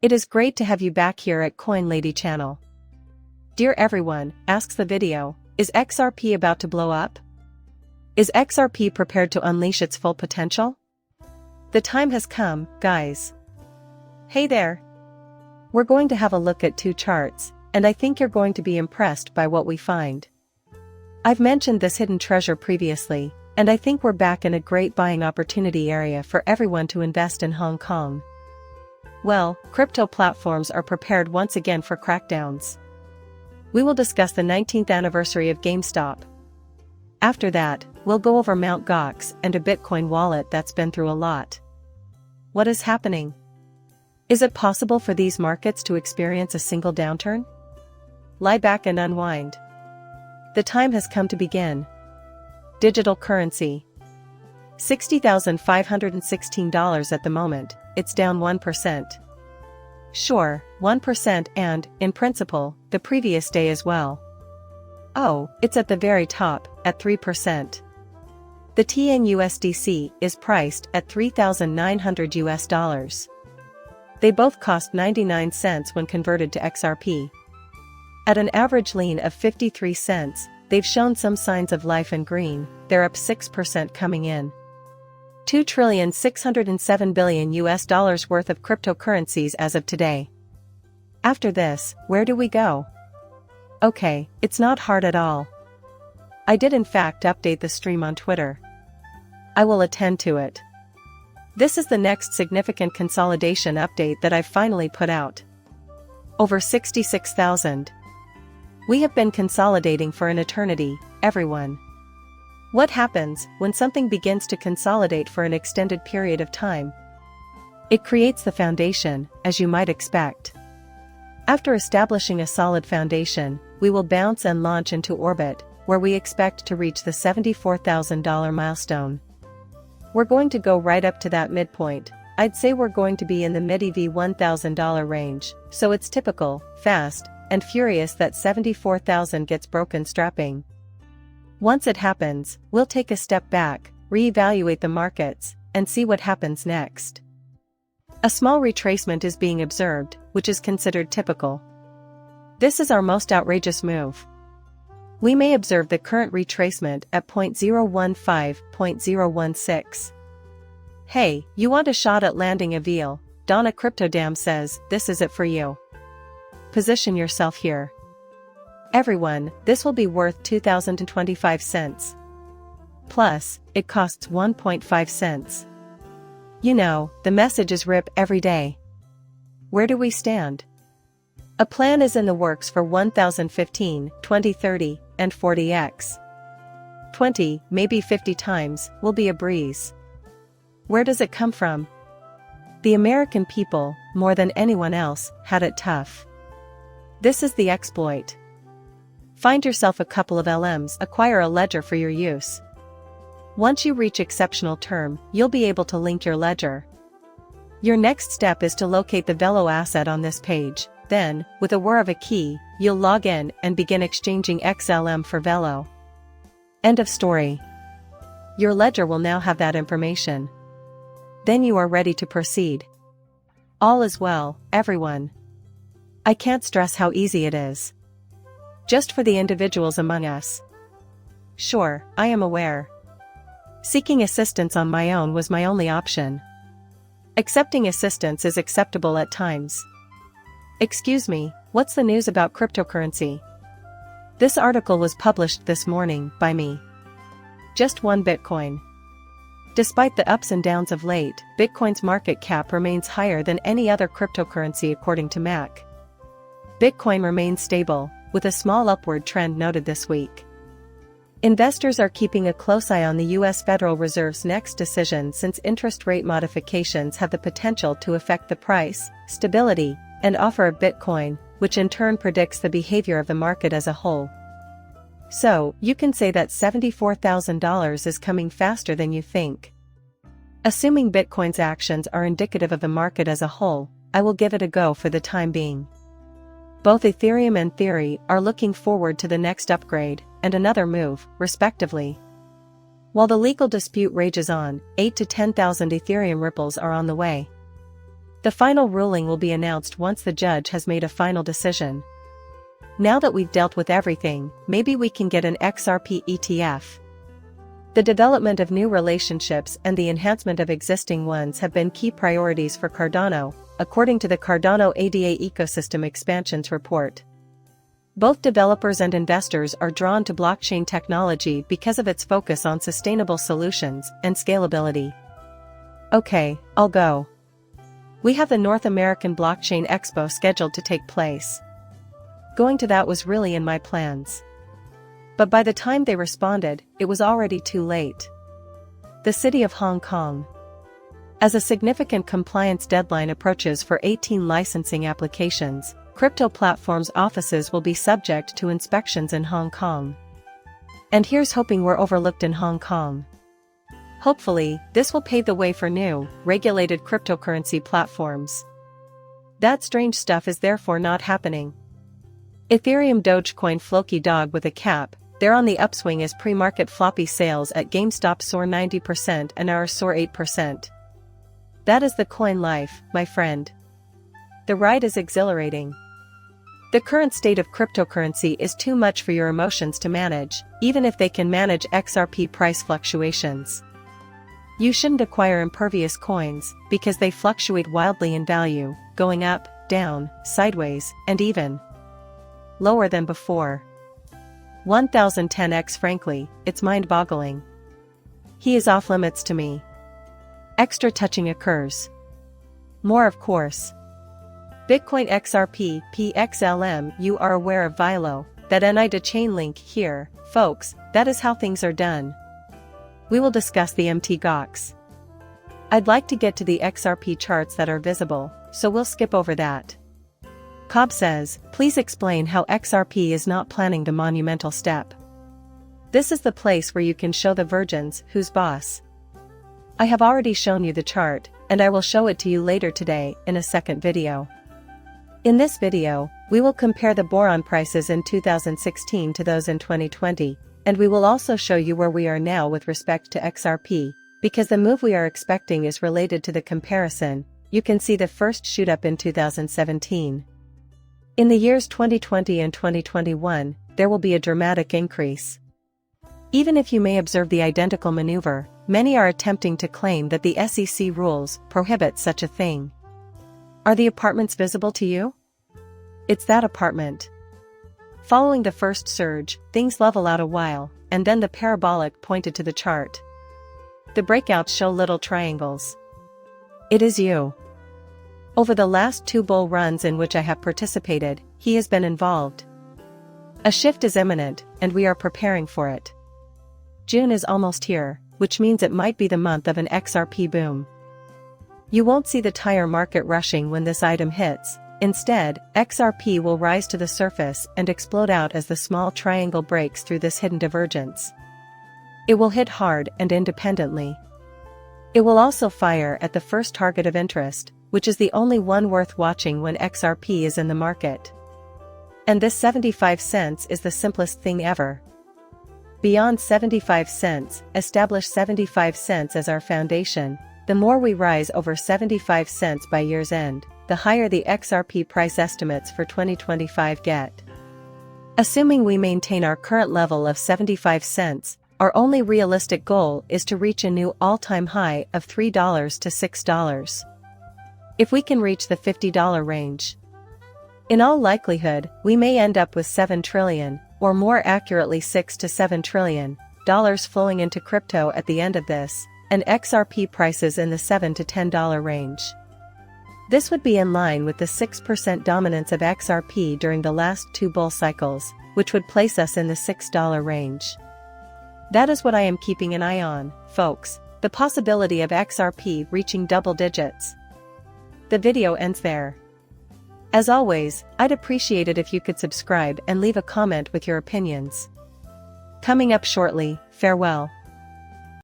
It is great to have you back here at Coin Lady channel. Dear everyone, asks the video, is XRP about to blow up? Is XRP prepared to unleash its full potential? The time has come, guys. Hey there. We're going to have a look at two charts, and I think you're going to be impressed by what we find. I've mentioned this hidden treasure previously, and I think we're back in a great buying opportunity area for everyone to invest in Hong Kong. Well, crypto platforms are prepared once again for crackdowns. We will discuss the 19th anniversary of GameStop. After that, we'll go over Mt. Gox and a Bitcoin wallet that's been through a lot. What is happening? Is it possible for these markets to experience a single downturn? Lie back and unwind. The time has come to begin. Digital currency. $60,516 at the moment, it's down 1%. Sure, 1% and, in principle, the previous day as well. Oh, it's at the very top, at 3%. The TN/USDC is priced at $3,900. They both cost 99 cents when converted to XRP. At an average lean of 53 cents, they've shown some signs of life and green, they're up 6% coming in. $2,607 billion worth of cryptocurrencies as of today. After this, where do we go? Okay, it's not hard at all. I did in fact update the stream on Twitter. I will attend to it. This is the next significant consolidation update that I've finally put out. Over 66,000. We have been consolidating for an eternity, everyone. What happens when something begins to consolidate for an extended period of time? It creates the foundation, as you might expect. After establishing a solid foundation, we will bounce and launch into orbit, where we expect to reach the $74,000 milestone. We're going to go right up to that midpoint. I'd say we're going to be in the mid-EV $1,000 range, so it's typical, fast, and furious that 74,000 gets broken strapping. Once it happens, we'll take a step back, reevaluate the markets, and see what happens next. A small retracement is being observed, which is considered typical. This is our most outrageous move. We may observe the current retracement at 0.015-0.016. Hey, you want a shot at landing a veal? Donna Cryptodam says, this is it for you. Position yourself here. Everyone, this will be worth 2,025 cents. Plus, it costs 1.5 cents. You know, the message is RIP every day. Where do we stand? A plan is in the works for 1015, 20, 30, and 40x. 20, maybe 50 times, will be a breeze. Where does it come from? The American people, more than anyone else, had it tough. This is the exploit. Find yourself a couple of LMs, acquire a ledger for your use. Once you reach exceptional term, you'll be able to link your ledger. Your next step is to locate the Velo asset on this page, then, with a whir of a key, you'll log in and begin exchanging XLM for Velo. End of story. Your ledger will now have that information. Then you are ready to proceed. All is well, everyone. I can't stress how easy it is. Just for the individuals among us. Sure, I am aware. Seeking assistance on my own was my only option. Accepting assistance is acceptable at times. Excuse me, what's the news about cryptocurrency? This article was published this morning by me. Just one Bitcoin. Despite the ups and downs of late, Bitcoin's market cap remains higher than any other cryptocurrency according to MAC. Bitcoin remains stable, with a small upward trend noted this week. Investors are keeping a close eye on the U.S. Federal Reserve's next decision since interest rate modifications have the potential to affect the price, stability, and offer of Bitcoin, which in turn predicts the behavior of the market as a whole. So, you can say that $74,000 is coming faster than you think. Assuming Bitcoin's actions are indicative of the market as a whole, I will give it a go for the time being. Both Ethereum and Theory are looking forward to the next upgrade, and another move, respectively. While the legal dispute rages on, 8,000 to 10,000 Ethereum ripples are on the way. The final ruling will be announced once the judge has made a final decision. Now that we've dealt with everything, maybe we can get an XRP ETF. The development of new relationships and the enhancement of existing ones have been key priorities for Cardano, according to the Cardano ADA Ecosystem Expansions report. Both developers and investors are drawn to blockchain technology because of its focus on sustainable solutions and scalability. Okay, I'll go. We have the North American Blockchain Expo scheduled to take place. Going to that was really in my plans. But by the time they responded, it was already too late. The City of Hong Kong. As a significant compliance deadline approaches for 18 licensing applications, crypto platforms' offices will be subject to inspections in Hong Kong. And here's hoping we're overlooked in Hong Kong. Hopefully, this will pave the way for new, regulated cryptocurrency platforms. That strange stuff is therefore not happening. Ethereum Dogecoin Floki Dog with a cap, they're on the upswing as pre-market floppy sales at GameStop soar 90% and ours soar 8%. That is the coin life, my friend. The ride is exhilarating. The current state of cryptocurrency is too much for your emotions to manage, even if they can manage XRP price fluctuations. You shouldn't acquire impervious coins, because they fluctuate wildly in value, going up, down, sideways, and even lower than before. 1010x frankly, it's mind-boggling. He is off limits to me. Extra touching occurs. More of course. Bitcoin XRP, PXLM. You are aware of Vilo, that NI chain link here, folks, that is how things are done. We will discuss the MT Gox. I'd like to get to the XRP charts that are visible, so we'll skip over that. Cobb says, please explain how XRP is not planning the monumental step. This is the place where you can show the virgins who's boss. I have already shown you the chart, and I will show it to you later today in a second video. In this video, we will compare the boron prices in 2016 to those in 2020, and we will also show you where we are now with respect to XRP, because the move we are expecting is related to the comparison. You can see the first shoot up in 2017. In the years 2020 and 2021, there will be a dramatic increase. Even if you may observe the identical maneuver, many are attempting to claim that the SEC rules prohibit such a thing. Are the apartments visible to you? It's that apartment. Following the first surge, things level out a while, and then the parabolic pointed to the chart. The breakouts show little triangles. It is you. Over the last 2 bull runs in which I have participated, he has been involved. A shift is imminent, and we are preparing for it. June is almost here, which means it might be the month of an XRP boom. You won't see the tire market rushing when this item hits. Instead, XRP will rise to the surface and explode out as the small triangle breaks through this hidden divergence. It will hit hard and independently. It will also fire at the first target of interest, which is the only one worth watching when XRP is in the market. And this 75 cents is the simplest thing ever. Beyond 75 cents, establish 75 cents as our foundation. The more we rise over 75 cents by year's end, the higher the XRP price estimates for 2025 get. Assuming we maintain our current level of 75 cents, our only realistic goal is to reach a new all-time high of $3 to $6. If we can reach the $50 range. In all likelihood, we may end up with $7 trillion, or more accurately $6 to $7 trillion, flowing into crypto at the end of this, and XRP prices in the $7 to $10 range. This would be in line with the 6% dominance of XRP during the last 2 bull cycles, which would place us in the $6 range. That is what I am keeping an eye on, folks, the possibility of XRP reaching double digits. The video ends there. As always, I'd appreciate it if you could subscribe and leave a comment with your opinions. Coming up shortly, farewell.